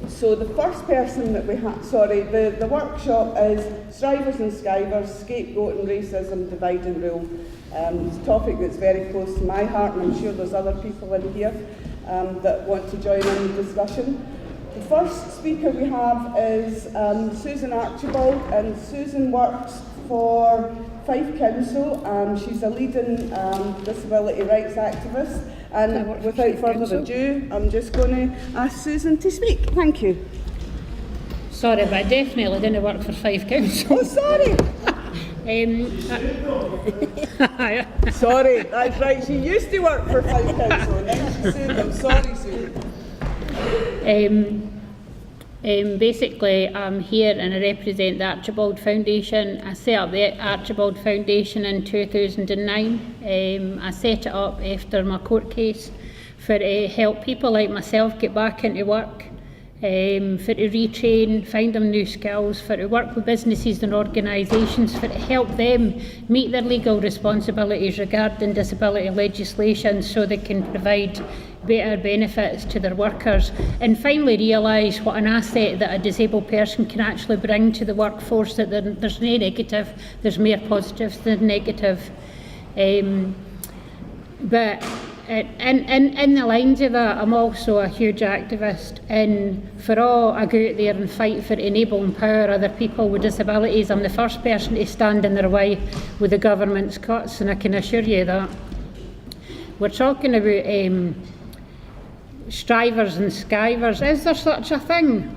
So the first person that we had, the workshop is Strivers and Skivers, Scapegoating, Racism, Divide and Rule. It's a topic that's very close to my heart, and I'm sure there's other people in here that want to join in the discussion. The first speaker we have is Susan Archibald, and Susan works for Fife Council. She's a leading disability rights activist. And without further ado, I'm just going to ask Susan to speak. Thank you. Sorry, but I definitely didn't work for Fife Council. Oh, sorry. Sorry, that's right. She used to work for Fife Council, and then she sued them. Sorry, Susan. Basically, I'm here and I represent the Archibald Foundation. I set up the Archibald Foundation in 2009. I set it up after my court case for to help people like myself get back into work, for to retrain, find them new skills, for to work with businesses and organisations, for to help them meet their legal responsibilities regarding disability legislation so they can provide better benefits to their workers, and finally realise what an asset that a disabled person can actually bring to the workforce, that there's no negative, there's more positives than negative. But in the lines of that, I'm also a huge activist, and for all I go out there and fight for enable and empower other people with disabilities, I'm the first person to stand in their way with the government's cuts, and I can assure you that. We're talking about Strivers and Skivers. Is there such a thing?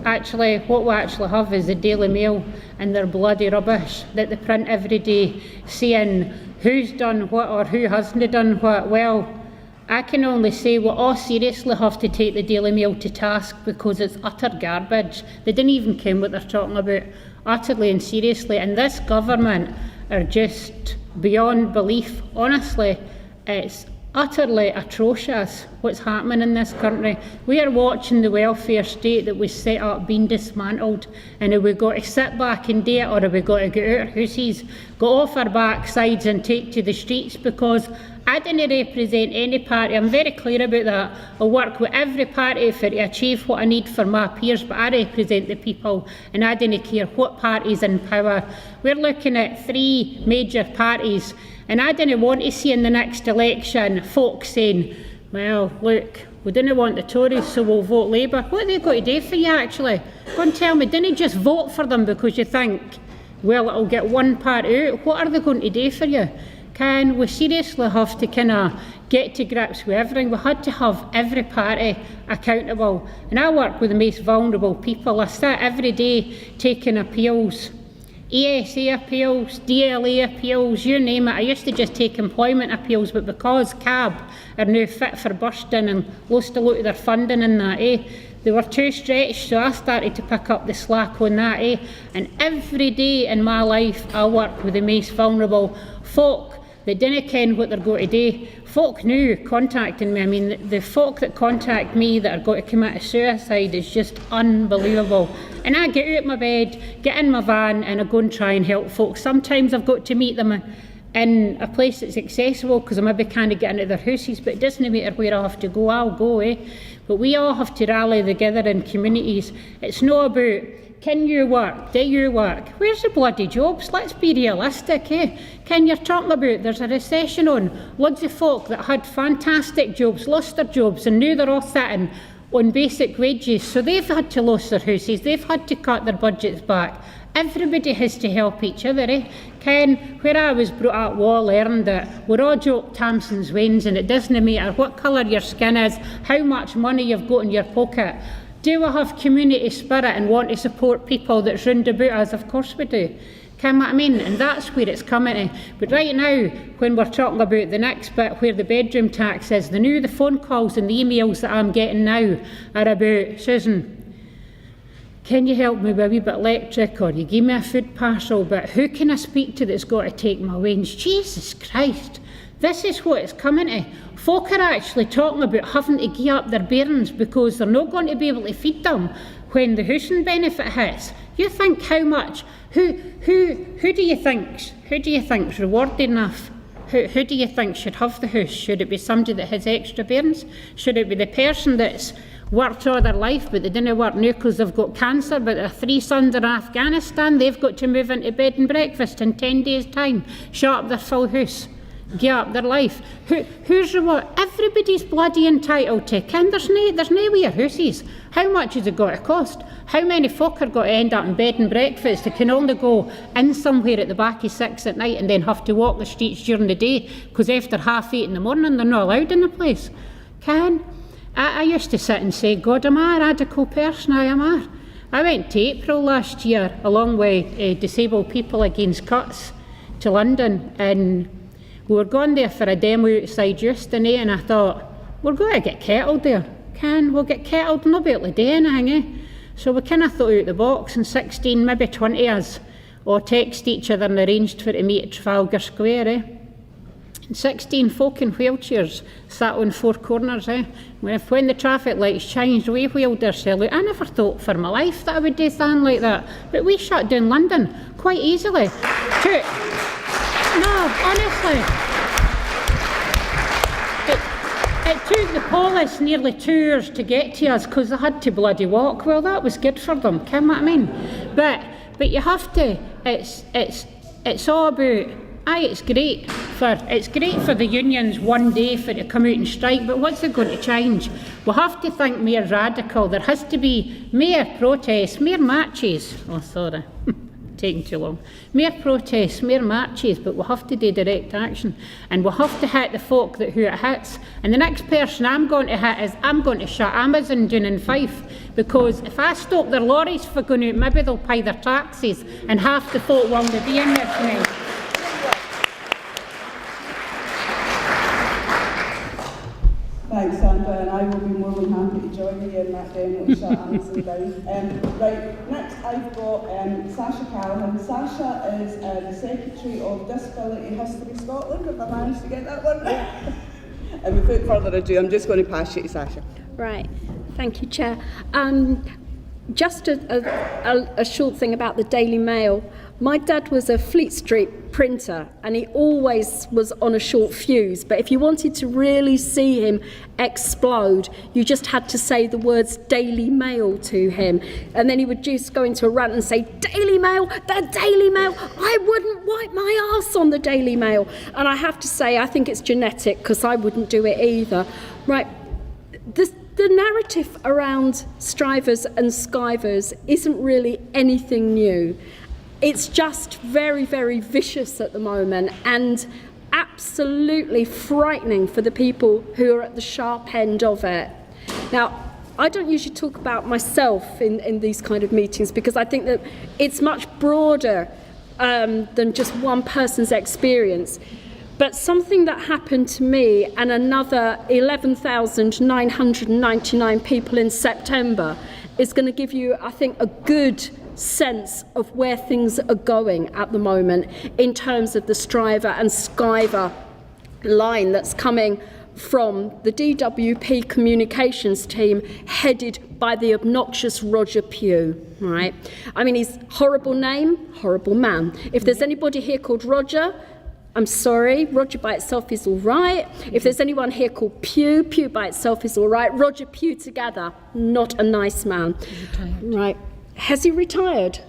Actually, what we actually have is the Daily Mail and their bloody rubbish that they print every day, saying who's done what or who hasn't done what. Well, I can only say we all seriously have to take the Daily Mail to task, because it's utter garbage. They didn't even care what they're talking about, utterly and seriously. And this government are just beyond belief. Honestly, it's utterly atrocious what's happening in this country. We are watching the welfare state that was set up being dismantled, and have we got to sit back and do it, or have we got to get out our houses, go off our backsides and take to the streets? Because I didn't represent any party. I'm very clear about that. I work with every party to achieve what I need for my peers, but I represent the people, and I didn't care what party's in power. We're looking at 3 major parties, and I didn't want to see in the next election folks saying, well, look, we didn't want the Tories, so we'll vote Labour. What are they got to do for you, actually? Go and tell me, didn't just vote for them because you think, well, it'll get one part out. What are they going to do for you? Can we seriously have to kind of get to grips with everything? We had to have every party accountable. And I work with the most vulnerable people. I sit every day taking appeals. ESA appeals, DLA appeals, you name it. I used to just take employment appeals, but because CAB are now fit for bursting and lost a lot of their funding in that, they were too stretched, so I started to pick up the slack on that. And every day in my life I work with the most vulnerable folk that didn't ken what they're going to do. Folk new contacting me. I mean, the folk that contact me that are going to commit suicide is just unbelievable. And I get out of my bed, get in my van, and I go and try and help folks. Sometimes I've got to meet them in a place that's accessible because I maybe can't get into their houses, but it doesn't matter where I have to go, I'll go. But we all have to rally together in communities. It's not about, can you work? Do you work? Where's the bloody jobs? Let's be realistic, Can you're talking about there's a recession on, loads of folk that had fantastic jobs, lost their jobs, and now they're all sitting on basic wages, so they've had to lose their houses, they've had to cut their budgets back. Everybody has to help each other, Ken, where I was brought up, we all learned that we're all Jock Tamson's wains, and it doesn't matter what colour your skin is, how much money you've got in your pocket. Do we have community spirit and want to support people that's round about us? Of course we do. Can what I mean? And that's where it's coming to. But right now, when we're talking about the next bit where the bedroom tax is, the phone calls and the emails that I'm getting now are about, Susan, can you help me with a wee bit electric, or you give me a food parcel, but who can I speak to that's got to take my wage? Jesus Christ, this is what it's coming to. Folk are actually talking about having to gear up their bairns because they're not going to be able to feed them when the housing benefit hits. You think how much? Who do you think's rewarded enough? Who do you think should have the house? Should it be somebody that has extra bairns? Should it be the person that's worked all their life, but they didn't work now because they've got cancer, but their 3 sons are in Afghanistan, they've got to move into bed and breakfast in 10 days' time, shut up their full house, give up their life. Who's reward? Everybody's bloody entitled to kin. There's no wee houses. How much has it got to cost? How many folk are got to end up in bed and breakfast? They can only go in somewhere at the back of 6 at night and then have to walk the streets during the day because after 8:30 in the morning they're not allowed in the place. I used to sit and say, God, am I a radical person? I am. I went to April last year along with Disabled People Against Cuts to London, and we were going there for a demo outside Euston, and I thought, we're going to get kettled there. We'll get kettled, and not be able to do anything. So we kind of thought out the box, and 16, maybe 20 of us all text each other and arranged for to meet at Trafalgar Square. 16 folk in wheelchairs sat on 4 corners. When the traffic lights changed, we wheeled ourselves out. I never thought for my life that I would do something like that. But we shut down London quite easily. No, honestly. It took the police nearly 2 hours to get to us because they had to bloody walk. Well, that was good for them, can what I mean? But you have to, it's all about, it's great for the unions one day for to come out and strike, but what's it going to change? We'll have to think more radical. There has to be more protests, more marches. Oh, sorry, taking too long. More protests, more marches, but we'll have to do direct action, and we'll have to hit the folk who it hits. And the next person I'm going to hit is I'm going to shut Amazon down in Fife, because if I stop their lorries for going out, maybe they'll pay their taxes, and half the folk won't be in there tonight. Thanks, Sandra, and I will be more than happy to join you in that demo to shut Amazon down. Right, next I've got Sasha Callaghan. Sasha is the Secretary of Disability History Scotland, if I managed to get that one right. And without further ado, I'm just going to pass you to Sasha. Right, thank you, Chair. Just a short thing about the Daily Mail. My dad was a Fleet Street printer, and he always was on a short fuse, but if you wanted to really see him explode, you just had to say the words Daily Mail to him, and then he would just go into a rant and say, Daily Mail, the Daily Mail, I wouldn't wipe my arse on the Daily Mail. And I have to say, I think it's genetic, because I wouldn't do it either. Right, the narrative around strivers and skivers isn't really anything new. It's just very, very vicious at the moment and absolutely frightening for the people who are at the sharp end of it. Now, I don't usually talk about myself in these kind of meetings because I think that it's much broader than just one person's experience. But something that happened to me and another 11,999 people in September is going to give you, I think, a good sense of where things are going at the moment in terms of the striver and skiver line that's coming from the DWP communications team headed by the obnoxious Roger Pugh, right? I mean, he's horrible name, horrible man. If there's anybody here called Roger, I'm sorry, Roger by itself is all right. If there's anyone here called Pugh, Pugh by itself is all right. Roger Pugh together, not a nice man. Right. Has he retired?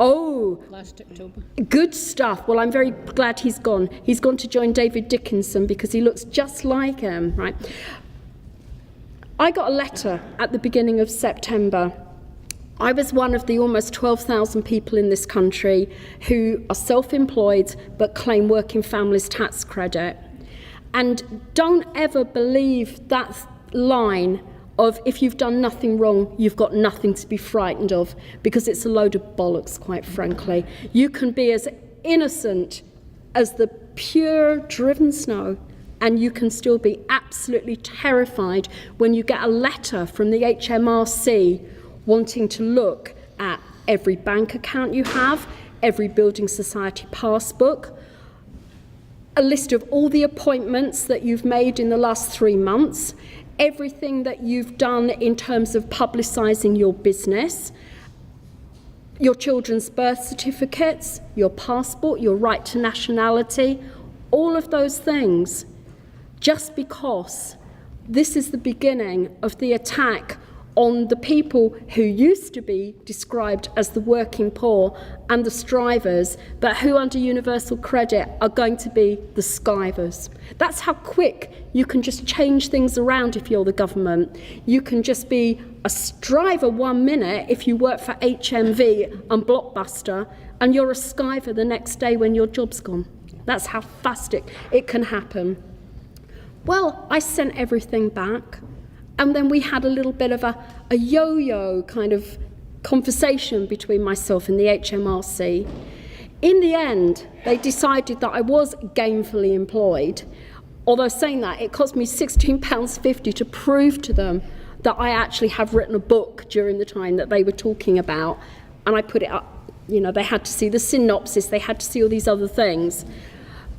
Oh, last October. Good stuff. Well, I'm very glad he's gone. He's gone to join David Dickinson because he looks just like him, right? I got a letter at the beginning of September. I was one of the almost 12,000 people in this country who are self-employed but claim working families tax credit. And don't ever believe that line of if you've done nothing wrong, you've got nothing to be frightened of, because it's a load of bollocks, quite frankly. You can be as innocent as the pure driven snow, and you can still be absolutely terrified when you get a letter from the HMRC wanting to look at every bank account you have, every building society passbook, a list of all the appointments that you've made in the last 3 months, everything that you've done in terms of publicising your business, your children's birth certificates, your passport, your right to nationality, all of those things, just because this is the beginning of the attack on the people who used to be described as the working poor and the strivers, but who under universal credit are going to be the skivers. That's how quick you can just change things around if you're the government. You can just be a striver 1 minute if you work for HMV and Blockbuster, and you're a skiver the next day when your job's gone. That's how fast it can happen. Well, I sent everything back, and then we had a little bit of a yo-yo kind of conversation between myself and the HMRC. In the end, they decided that I was gainfully employed, although saying that, it cost me £16.50 to prove to them that I actually have written a book during the time that they were talking about, and I put it up. You know, they had to see the synopsis, they had to see all these other things.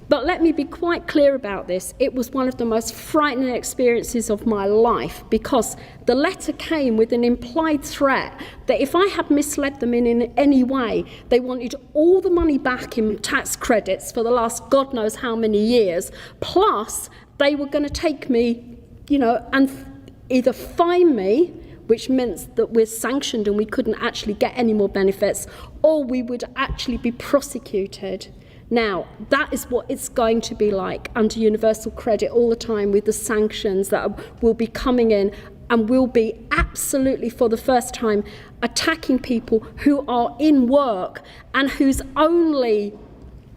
But let me be quite clear about this. It was one of the most frightening experiences of my life, because the letter came with an implied threat that if I had misled them in any way, they wanted all the money back in tax credits for the last God knows how many years, plus they were going to take me, you know, and either fine me, which meant that we're sanctioned and we couldn't actually get any more benefits, or we would actually be prosecuted. Now, that is what it's going to be like under universal credit all the time, with the sanctions that will be coming in and will be absolutely, for the first time, attacking people who are in work and whose only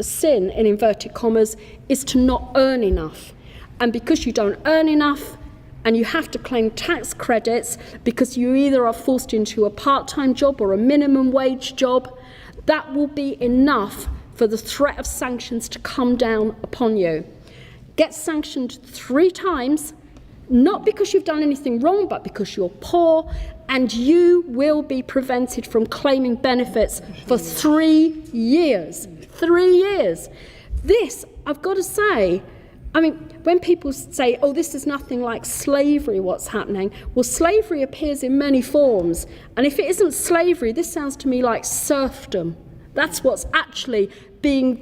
sin, in inverted commas, is to not earn enough. And because you don't earn enough, and you have to claim tax credits because you either are forced into a part-time job or a minimum wage job, that will be enough for the threat of sanctions to come down upon you. Get sanctioned 3 times, not because you've done anything wrong, but because you're poor, and you will be prevented from claiming benefits for 3 years. 3 years. This, I've got to say, I mean, when people say, oh, this is nothing like slavery, what's happening? Well, slavery appears in many forms. And if it isn't slavery, this sounds to me like serfdom. That's what's actually being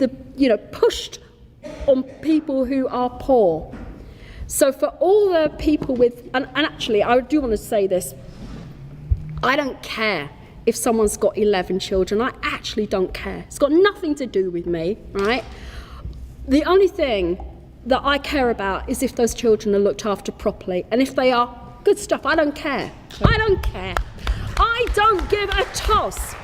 pushed on people who are poor. So for all the people with, and actually, I do want to say this, I don't care if someone's got 11 children. I actually don't care. It's got nothing to do with me, right? The only thing that I care about is if those children are looked after properly. And if they are, good stuff, I don't care. I don't care. I don't give a toss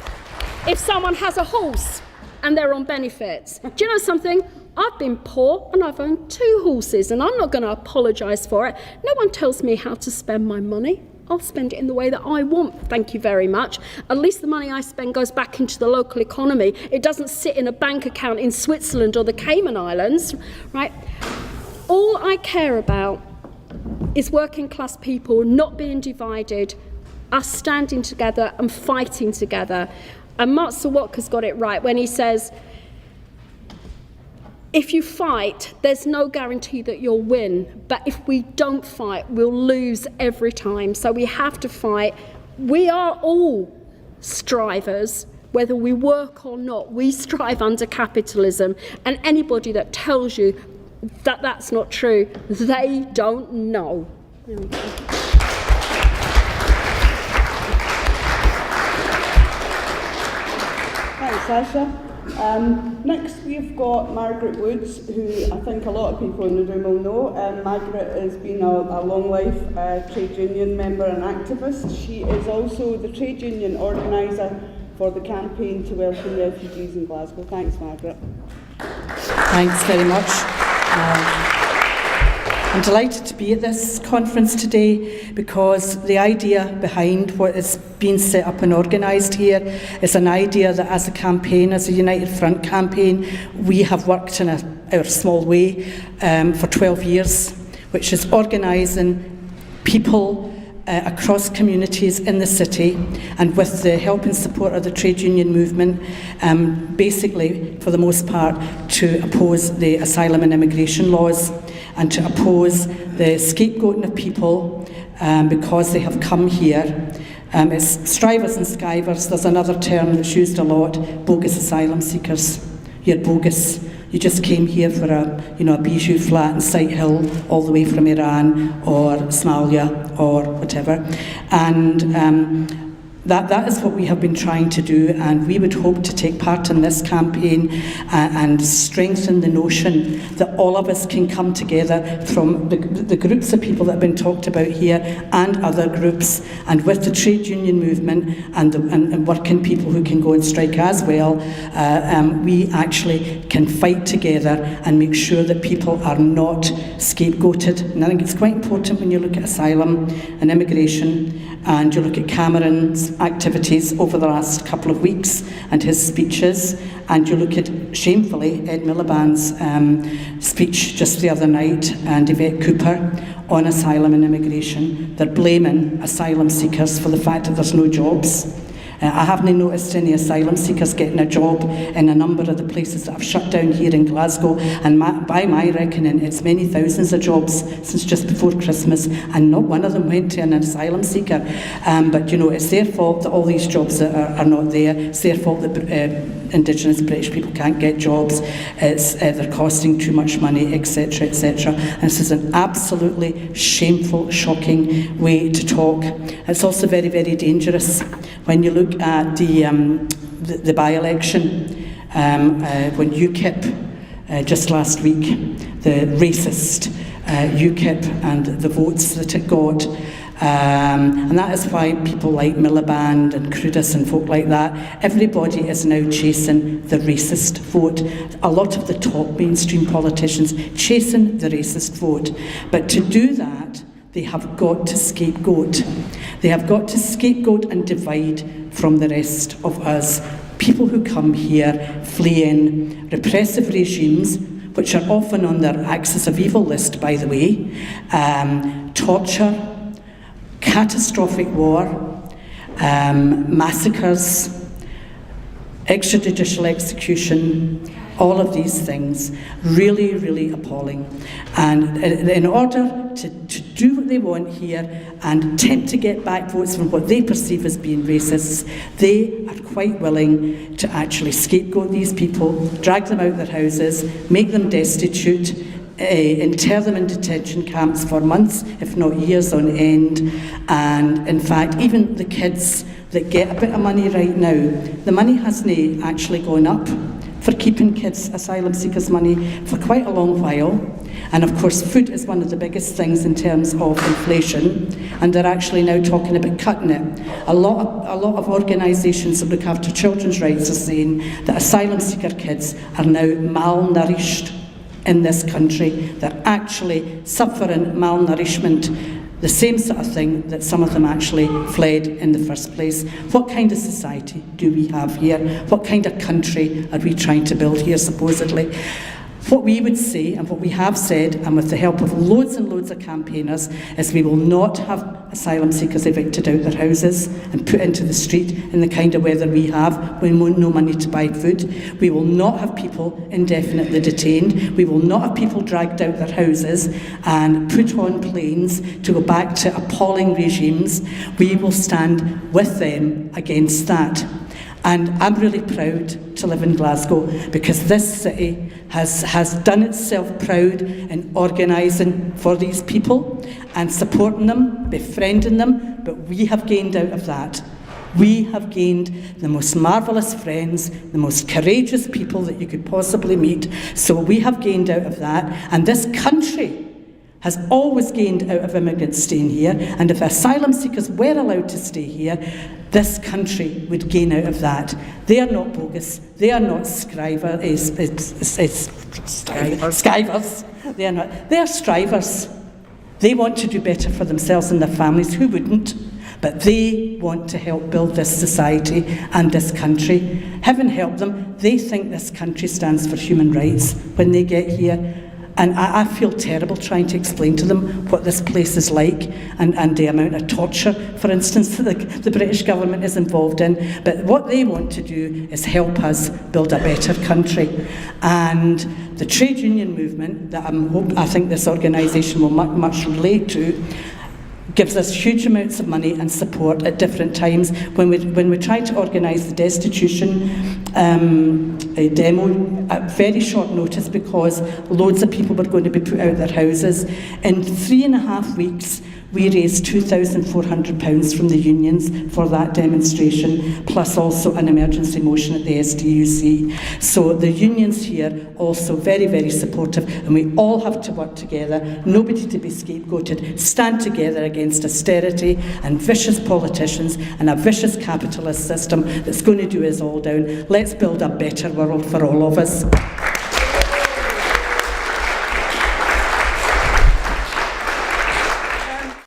if someone has a horse and they're on benefits. Do you know something? I've been poor and I've owned 2 horses, and I'm not going to apologise for it. No one tells me how to spend my money. I'll spend it in the way that I want, thank you very much. At least the money I spend goes back into the local economy. It doesn't sit in a bank account in Switzerland or the Cayman Islands, right? All I care about is working class people not being divided, us standing together and fighting together. And Mark Sawatka's got it right when he says, if you fight, there's no guarantee that you'll win. But if we don't fight, we'll lose every time. So we have to fight. We are all strivers, whether we work or not. We strive under capitalism. And anybody that tells you that that's not true, they don't know. Thanks, Sasha. Next we've got Margaret Woods, who I think a lot of people in the room will know. Margaret has been a long life trade union member and activist. She is also the trade union organiser for the campaign to welcome refugees in Glasgow. Thanks, Margaret. Thanks very much. I'm delighted to be at this conference today because the idea behind what is being set up and organised here is an idea that as a campaign, as a United Front campaign, we have worked in our small way for 12 years, which is organising people across communities in the city, and with the help and support of the trade union movement, basically, for the most part, to oppose the asylum and immigration laws and to oppose the scapegoating of people because they have come here. It's strivers and skivers. There's another term that's used a lot, bogus asylum seekers. you're bogus. You just came here for a bijou flat in Sight Hill, all the way from Iran or Somalia or whatever. And that is what we have been trying to do, and we would hope to take part in this campaign and strengthen the notion that all of us can come together from the groups of people that have been talked about here and other groups, and with the trade union movement and working people who can go and strike as well, we actually can fight together and make sure that people are not scapegoated. And I think it's quite important when you look at asylum and immigration, and you look at Cameron's activities over the last couple of weeks and his speeches, and you look at, shamefully, Ed Miliband's speech just the other night, and Yvette Cooper on asylum and immigration. They're blaming asylum seekers for the fact that there's no jobs. I haven't noticed any asylum seekers getting a job in a number of the places that have shut down here in Glasgow, and by my reckoning it's many thousands of jobs since just before Christmas, and not one of them went to an asylum seeker. But it's their fault that all these jobs are not there. It's their fault that Indigenous British people can't get jobs. They're costing too much money, etc., etc. And this is an absolutely shameful, shocking way to talk. It's also very, very dangerous when you look at the by-election when UKIP just last week, the racist UKIP and the votes that it got. And that is why people like Miliband and Cruddas and folk like that, everybody is now chasing the racist vote. A lot of the top mainstream politicians chasing the racist vote. But to do that, they have got to scapegoat. They have got to scapegoat and divide from the rest of us. People who come here fleeing repressive regimes, which are often on their axis of evil list, by the way, torture, catastrophic war, massacres, extrajudicial execution, all of these things, really, really appalling. And in order to do what they want here and attempt to get back votes from what they perceive as being racists, they are quite willing to actually scapegoat these people, drag them out of their houses, make them destitute, inter them in detention camps for months, if not years on end. And in fact, even the kids that get a bit of money right now, the money hasn't actually gone up for keeping kids, asylum seekers' money for quite a long while. And of course, food is one of the biggest things in terms of inflation, and they're actually now talking about cutting it. A lot of organisations that look after children's rights are saying that asylum seeker kids are now malnourished in this country. They're actually suffering malnourishment, the same sort of thing that some of them actually fled in the first place. What kind of society do we have here? What kind of country are we trying to build here, supposedly? What we would say, and what we have said, and with the help of loads and loads of campaigners, is we will not have asylum seekers evicted out their houses and put into the street in the kind of weather we have, when we have no money to buy food. We will not have people indefinitely detained. We will not have people dragged out their houses and put on planes to go back to appalling regimes. We will stand with them against that. And I'm really proud to live in Glasgow, because this city has done itself proud in organising for these people and supporting them, befriending them, but we have gained out of that. We have gained the most marvellous friends, the most courageous people that you could possibly meet. So we have gained out of that, and this country has always gained out of immigrants staying here, and if asylum seekers were allowed to stay here, this country would gain out of that. They are not bogus. They are not Skivers. They are not. They are strivers. They want to do better for themselves and their families. Who wouldn't? But they want to help build this society and this country. Heaven help them. They think this country stands for human rights when they get here. And I feel terrible trying to explain to them what this place is like, and the amount of torture, for instance, that the British government is involved in. But what they want to do is help us build a better country. And the trade union movement that I think this organisation will much relate to, gives us huge amounts of money and support at different times. When we tried to organise the destitution a demo at very short notice because loads of people were going to be put out their houses, in 3.5 weeks we raised £2,400 from the unions for that demonstration, plus also an emergency motion at the SDUC. So the unions here also very, very supportive, and we all have to work together, nobody to be scapegoated, stand together against austerity and vicious politicians and a vicious capitalist system that's going to do us all down. Let's build a better world for all of us.